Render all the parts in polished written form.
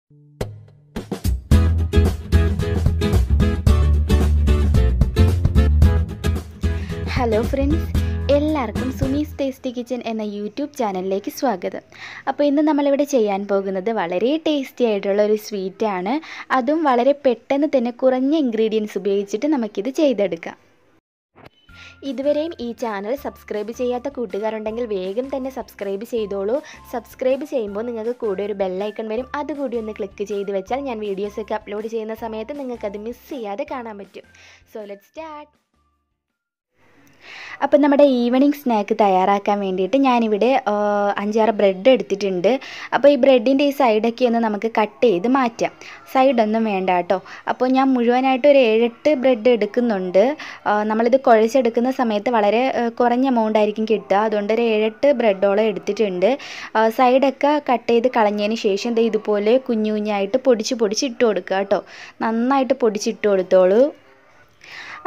Hello friends, എല്ലാവർക്കും Sumi's tasty kitchen എന്ന YouTube ചാനലിലേക്ക് സ്വാഗതം. അപ്പോൾ ഇന്ന് നമ്മളിവിടെ ചെയ്യാൻ പോകുന്നത് വളരെ ടേസ്റ്റി ആയിട്ടുള്ള ഒരു സ്വീറ്റാണ്. അതും വളരെ പെട്ടെന്ന് തന്നെ കുറഞ്ഞ ഇൻഗ്രീഡിയൻസ് ഉപയോഗിച്ചിട്ട് നമുക്കിത് ചെയ്തെടുക്കാം. ഇതുവരെയും ഈ ചാനൽ സബ്സ്ക്രൈബ് ചെയ്യാത്ത കൂട്ടുകാരുണ്ടെങ്കിൽ വേഗം തന്നെ സബ്സ്ക്രൈബ് ചെയ്തോളൂ. സബ്സ്ക്രൈബ് ചെയ്യുമ്പോൾ നിങ്ങൾക്ക് കൂടെ ഒരു ബെല്ലൈക്കൺ വരും. അതുകൂടി ഒന്ന് ക്ലിക്ക് ചെയ്ത് വെച്ചാൽ ഞാൻ വീഡിയോസൊക്കെ അപ്ലോഡ് ചെയ്യുന്ന സമയത്ത് നിങ്ങൾക്കത് മിസ് ചെയ്യാതെ കാണാൻ പറ്റും. So let's start. അപ്പോൾ നമ്മുടെ ഈവനിങ് സ്നാക്ക് തയ്യാറാക്കാൻ വേണ്ടിയിട്ട് ഞാനിവിടെ 5-6 ബ്രെഡ് എടുത്തിട്ടുണ്ട്. അപ്പോൾ ഈ ബ്രെഡിൻ്റെ ഈ സൈഡൊക്കെ ഒന്ന് നമുക്ക് കട്ട് ചെയ്ത് മാറ്റാം. സൈഡൊന്നും വേണ്ട കേട്ടോ. അപ്പോൾ ഞാൻ മുഴുവനായിട്ട് ഒരു 7-8 ബ്രെഡ് എടുക്കുന്നുണ്ട്. നമ്മളിത് കുഴച്ചെടുക്കുന്ന സമയത്ത് വളരെ കുറഞ്ഞ എമൗണ്ട് ആയിരിക്കും കിട്ടുക. അതുകൊണ്ട് ഒരു 7-8 ബ്രെഡോളം എടുത്തിട്ടുണ്ട്. സൈഡൊക്കെ കട്ട് ചെയ്ത് കളഞ്ഞതിന് ശേഷം ഇതുപോലെ കുഞ്ഞു കുഞ്ഞായിട്ട് പൊടിച്ച് ഇട്ട് കൊടുക്കുക കേട്ടോ. നന്നായിട്ട് പൊടിച്ചിട്ട് കൊടുത്തോളൂ.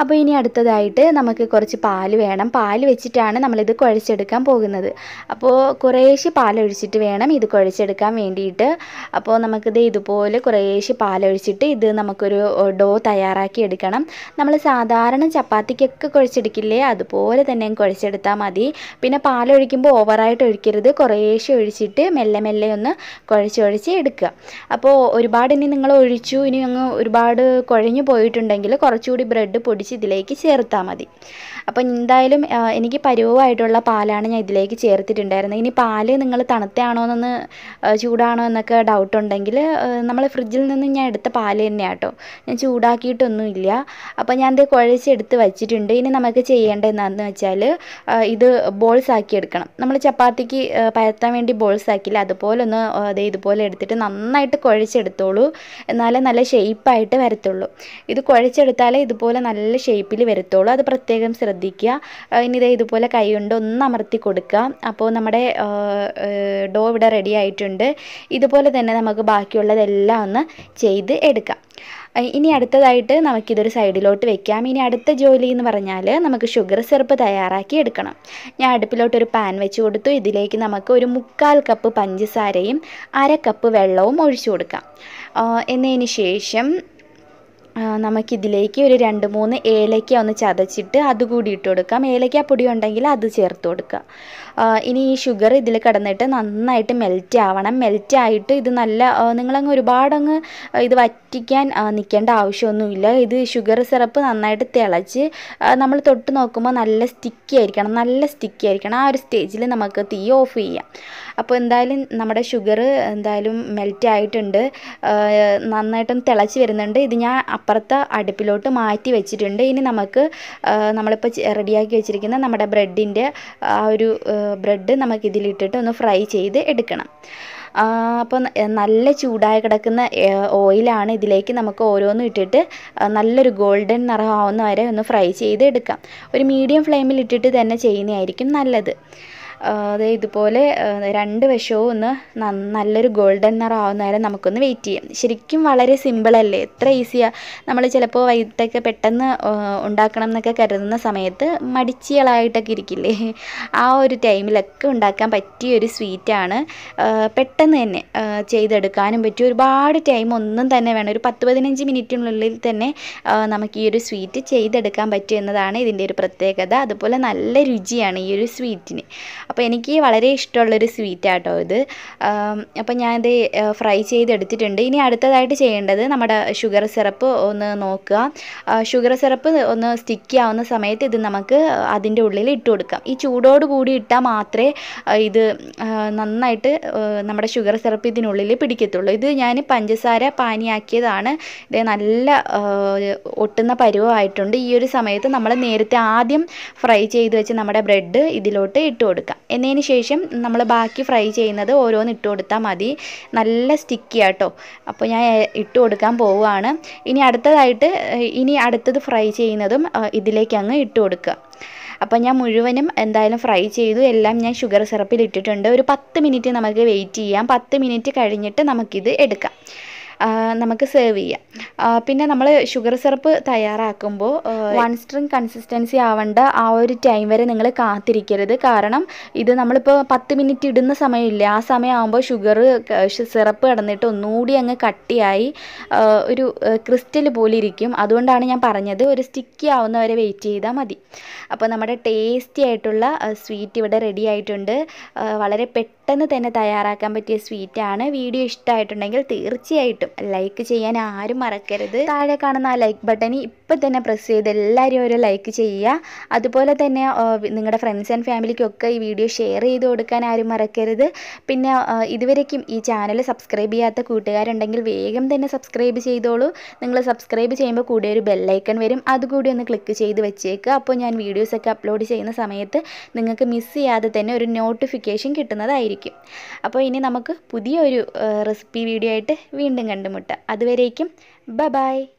അപ്പോൾ ഇനി അടുത്തതായിട്ട് നമുക്ക് കുറച്ച് പാൽ വേണം. പാൽ വെച്ചിട്ടാണ് നമ്മളിത് കുഴച്ചെടുക്കാൻ പോകുന്നത്. അപ്പോൾ കുറേശ്ശെ പാലൊഴിച്ചിട്ട് വേണം ഇത് കുഴച്ചെടുക്കാൻ വേണ്ടിയിട്ട്. അപ്പോൾ നമുക്കിത് ഇതുപോലെ കുറേശ്ശെ പാലൊഴിച്ചിട്ട് ഇത് നമുക്കൊരു ഡോ തയ്യാറാക്കി എടുക്കണം. നമ്മൾ സാധാരണ ചപ്പാത്തിക്കൊക്കെ കുഴച്ചെടുക്കില്ലേ, അതുപോലെ തന്നെ കുഴച്ചെടുത്താൽ മതി. പിന്നെ പാലൊഴിക്കുമ്പോൾ ഓവറായിട്ട് ഒഴിക്കരുത്. കുറേശ്ശെ ഒഴിച്ചിട്ട് മെല്ലെ മെല്ലെ ഒന്ന് കുഴച്ച് എടുക്കുക. അപ്പോൾ ഒരുപാട് ഇനി നിങ്ങൾ ഒഴിച്ചു, ഇനി അങ്ങ് ഒരുപാട് കുഴഞ്ഞു പോയിട്ടുണ്ടെങ്കിൽ കുറച്ചുകൂടി ബ്രെഡ് പൊടിച്ച് ഇതിലേക്ക് ചേർത്താൽ മതി. അപ്പോൾ എന്തായാലും എനിക്ക് പരുവമായിട്ടുള്ള പാലാണ് ഞാൻ ഇതിലേക്ക് ചേർത്തിട്ടുണ്ടായിരുന്നത്. ഇനി പാല് നിങ്ങൾ തണുത്തയാണോ എന്നൊന്ന് ചൂടാണോ എന്നൊക്കെ ഡൗട്ട് ഉണ്ടെങ്കിൽ നമ്മൾ ഫ്രിഡ്ജിൽ നിന്ന് ഞാൻ എടുത്ത പാല് തന്നെയാണ് കേട്ടോ. ഞാൻ ചൂടാക്കിയിട്ടൊന്നുമില്ല. അപ്പോൾ ഞാൻ ഇത് കുഴച്ചെടുത്ത് വച്ചിട്ടുണ്ട്. ഇനി നമുക്ക് ചെയ്യേണ്ടത് എന്താണെന്ന് വെച്ചാൽ ഇത് ബോൾസ് ആക്കി എടുക്കണം. നമ്മൾ ചപ്പാത്തിക്ക് പരത്താൻ വേണ്ടി ബോൾസ് ആക്കില്ല, അതുപോലെ ഒന്ന് ഇതുപോലെ എടുത്തിട്ട് നന്നായിട്ട് കുഴച്ചെടുത്തോളൂ. എന്നാലേ നല്ല ഷേപ്പായിട്ട് വരത്തുള്ളൂ. ഇത് കുഴച്ചെടുത്താലേ ഇതുപോലെ നല്ല ഷേപ്പിൽ വരത്തുള്ളൂ. അത് പ്രത്യേകം ശ്രദ്ധിക്കുക. ഇനി ഇതുപോലെ കൈ കൊണ്ട് ഒന്ന് അമർത്തി കൊടുക്കുക. അപ്പോൾ നമ്മുടെ ഡോ ഇവിടെ റെഡി ആയിട്ടുണ്ട്. ഇതുപോലെ തന്നെ നമുക്ക് ബാക്കിയുള്ളതെല്ലാം ഒന്ന് ചെയ്ത് എടുക്കാം. ഇനി അടുത്തതായിട്ട് നമുക്കിതൊരു സൈഡിലോട്ട് വെക്കാം. ഇനി അടുത്ത ജോലി എന്ന് പറഞ്ഞാൽ നമുക്ക് ഷുഗർ സിറപ്പ് തയ്യാറാക്കി എടുക്കണം. ഞാൻ അടുപ്പിലോട്ടൊരു പാൻ വെച്ച് കൊടുത്തു. ഇതിലേക്ക് നമുക്ക് ഒരു 1/4 കപ്പ് പഞ്ചസാരയും 1/2 കപ്പ് വെള്ളവും ഒഴിച്ചു കൊടുക്കാം. എന്നതിന് ശേഷം നമുക്കിതിലേക്ക് ഒരു 2-3 ഏലക്ക ഒന്ന് ചതച്ചിട്ട് അതുകൂടി ഇട്ട് കൊടുക്കാം. ഏലക്കാപ്പൊടി ഉണ്ടെങ്കിൽ അത് ചേർത്ത് കൊടുക്കുക. ഇനി ഈ ഷുഗർ ഇതിൽ കിടന്നിട്ട് നന്നായിട്ട് മെൽറ്റ് ആവണം. മെൽറ്റായിട്ട് ഇത് നല്ല നിങ്ങളങ്ങ് ഒരുപാടങ്ങ് ഇത് വറ്റിക്കാൻ നിൽക്കേണ്ട ആവശ്യമൊന്നുമില്ല. ഇത് ഷുഗർ സിറപ്പ് നന്നായിട്ട് തിളച്ച് നമ്മൾ തൊട്ട് നോക്കുമ്പോൾ നല്ല സ്റ്റിക്കി ആയിരിക്കണം. ആ ഒരു സ്റ്റേജിൽ നമുക്ക് തീ ഓഫ് ചെയ്യാം. അപ്പോൾ എന്തായാലും നമ്മുടെ ഷുഗർ എന്തായാലും മെൽറ്റ് ആയിട്ടുണ്ട്. നന്നായിട്ടൊന്ന് തിളച്ച് വരുന്നുണ്ട്. ഇത് ഞാൻ അപ്പുറത്തെ അടുപ്പിലോട്ട് മാറ്റി വെച്ചിട്ടുണ്ട്. ഇനി നമുക്ക് നമ്മളിപ്പോൾ റെഡിയാക്കി വെച്ചിരിക്കുന്ന നമ്മുടെ ബ്രെഡിൻ്റെ ആ ഒരു ബ്രെഡ് നമുക്കിതിലിട്ടിട്ട് ഒന്ന് ഫ്രൈ ചെയ്ത് എടുക്കണം. അപ്പോൾ നല്ല ചൂടായി കിടക്കുന്ന ഓയിലാണ്. ഇതിലേക്ക് നമുക്ക് ഓരോന്നും ഇട്ടിട്ട് നല്ലൊരു ഗോൾഡൻ നിറമാവുന്ന വരെ ഒന്ന് ഫ്രൈ ചെയ്ത് എടുക്കാം. ഒരു മീഡിയം ഫ്ലെയിമിൽ ഇട്ടിട്ട് തന്നെ ചെയ്യുന്നതായിരിക്കും നല്ലത്. ഇതുപോലെ 2 വശവും ഒന്ന് നല്ലൊരു ഗോൾഡൻ നിറമാവുന്ന വരെ നമുക്കൊന്ന് വെയിറ്റ് ചെയ്യാം. ശരിക്കും വളരെ സിമ്പിളല്ലേ, എത്ര ഈസിയാണ്. നമ്മൾ ചിലപ്പോൾ വൈകിട്ടൊക്കെ പെട്ടെന്ന് ഉണ്ടാക്കണം എന്നൊക്കെ കരുതുന്ന സമയത്ത് മടിച്ചികളായിട്ടൊക്കെ ഇരിക്കില്ലേ, ആ ഒരു ടൈമിലൊക്കെ ഉണ്ടാക്കാൻ പറ്റിയൊരു സ്വീറ്റാണ്. പെട്ടെന്ന് തന്നെ ചെയ്തെടുക്കാനും പറ്റും. ഒരുപാട് ടൈം ഒന്നും തന്നെ വേണം. ഒരു 10-15 മിനിറ്റിനുള്ളിൽ തന്നെ നമുക്ക് ഈ ഒരു സ്വീറ്റ് ചെയ്തെടുക്കാൻ പറ്റും എന്നതാണ് ഇതിൻ്റെ ഒരു പ്രത്യേകത. അതുപോലെ നല്ല രുചിയാണ് ഈ ഒരു സ്വീറ്റിന്. അപ്പോൾ എനിക്ക് വളരെ ഇഷ്ടമുള്ളൊരു സ്വീറ്റാട്ടോ ഇത്. അപ്പോൾ ഞാനിത് ഫ്രൈ ചെയ്തെടുത്തിട്ടുണ്ട്. ഇനി അടുത്തതായിട്ട് ചെയ്യേണ്ടത് നമ്മുടെ ഷുഗർ സിറപ്പ് ഒന്ന് നോക്കുക. ഷുഗർ സിറപ്പ് ഒന്ന് സ്റ്റിക്കി ആവുന്ന സമയത്ത് ഇത് നമുക്ക് അതിൻ്റെ ഉള്ളിൽ ഇട്ട് കൊടുക്കാം. ഈ ചൂടോട് കൂടി ഇട്ടാൽ മാത്രമേ ഇത് നന്നായിട്ട് നമ്മുടെ ഷുഗർ സിറപ്പ് ഇതിനുള്ളിൽ പിടിക്കത്തുള്ളൂ. ഇത് ഞാൻ പഞ്ചസാര പാനിയാക്കിയതാണ്. ഇത് നല്ല ഒട്ടുന്ന പരുവമായിട്ടുണ്ട്. ഈ ഒരു സമയത്ത് നമ്മൾ നേരത്തെ ആദ്യം ഫ്രൈ ചെയ്ത് വെച്ച് നമ്മുടെ ബ്രെഡ് ഇതിലോട്ട് ഇട്ട് കൊടുക്കാം. എന്നതിന് ശേഷം നമ്മൾ ബാക്കി ഫ്രൈ ചെയ്യുന്നത് ഓരോന്ന് ഇട്ട് കൊടുത്താൽ മതി. നല്ല സ്റ്റിക്കി ആട്ടോ. അപ്പോൾ ഞാൻ ഇട്ട് കൊടുക്കാൻ പോവുകയാണ്. ഇനി അടുത്തത് ഫ്രൈ ചെയ്യുന്നതും ഇതിലേക്ക് അങ്ങ് ഇട്ട് കൊടുക്കുക. അപ്പോൾ ഞാൻ മുഴുവനും എന്തായാലും ഫ്രൈ ചെയ്തു. എല്ലാം ഞാൻ ഷുഗർ സിറപ്പിൽ ഇട്ടിട്ടുണ്ട്. ഒരു 10 മിനിറ്റ് നമുക്ക് വെയിറ്റ് ചെയ്യാം. 10 മിനിറ്റ് കഴിഞ്ഞിട്ട് നമുക്കിത് എടുക്കാം. നമുക്ക് സെർവ് ചെയ്യാം. പിന്നെ നമ്മൾ ഷുഗർ സിറപ്പ് തയ്യാറാക്കുമ്പോൾ 1 സ്ട്രിങ് കൺസിസ്റ്റൻസി ആവേണ്ട ആ ഒരു ടൈം വരെ നിങ്ങൾ കാത്തിരിക്കരുത്. കാരണം ഇത് നമ്മളിപ്പോൾ 10 മിനിറ്റ് ഇടുന്ന സമയമില്ല, ആ സമയമാകുമ്പോൾ സിറപ്പ് കിടന്നിട്ട് ഒന്നുകൂടി അങ്ങ് കട്ടിയായി ഒരു ക്രിസ്റ്റൽ പോലെ ഇരിക്കും. അതുകൊണ്ടാണ് ഞാൻ പറഞ്ഞത് ഒരു സ്റ്റിക്കി ആവുന്നവരെ വെയിറ്റ് ചെയ്താൽ മതി. അപ്പോൾ നമ്മുടെ ടേസ്റ്റി ആയിട്ടുള്ള സ്വീറ്റ് ഇവിടെ റെഡി ആയിട്ടുണ്ട്. വളരെ പെട്ടെന്ന് തന്നെ തയ്യാറാക്കാൻ പറ്റിയ സ്വീറ്റാണ്. വീഡിയോ ഇഷ്ടമായിട്ടുണ്ടെങ്കിൽ തീർച്ചയായിട്ടും ലൈക്ക് ചെയ്യാൻ ആരും മറക്കരുത്. താഴെ കാണുന്ന ആ ലൈക്ക് ബട്ടണിൽ ഇപ്പം തന്നെ പ്രസ് ചെയ്ത് എല്ലാവരും ഒരു ലൈക്ക് ചെയ്യുക. അതുപോലെ തന്നെ നിങ്ങളുടെ ഫ്രണ്ട്സ് ആൻഡ് ഫാമിലിക്കൊക്കെ ഈ വീഡിയോ ഷെയർ ചെയ്ത് കൊടുക്കാൻ ആരും മറക്കരുത്. പിന്നെ ഇതുവരേക്കും ഈ ചാനൽ സബ്സ്ക്രൈബ് ചെയ്യാത്ത കൂട്ടുകാരുണ്ടെങ്കിൽ വേഗം തന്നെ സബ്സ്ക്രൈബ് ചെയ്തോളൂ. നിങ്ങൾ സബ്സ്ക്രൈബ് ചെയ്യുമ്പോൾ കൂടെ ഒരു ബെല്ലൈക്കൺ വരും, അതുകൂടി ഒന്ന് ക്ലിക്ക് ചെയ്ത് വെച്ചേക്കുക. അപ്പോൾ ഞാൻ വീഡിയോസൊക്കെ അപ്ലോഡ് ചെയ്യുന്ന സമയത്ത് നിങ്ങൾക്ക് മിസ് ചെയ്യാതെ തന്നെ ഒരു നോട്ടിഫിക്കേഷൻ കിട്ടുന്നതായിരിക്കും. അപ്പോൾ ഇനി നമുക്ക് പുതിയൊരു റെസിപ്പി വീഡിയോ ആയിട്ട് വീണ്ടും കണ്ടുമുട്ടാം. അതുവരേക്കും ബൈ.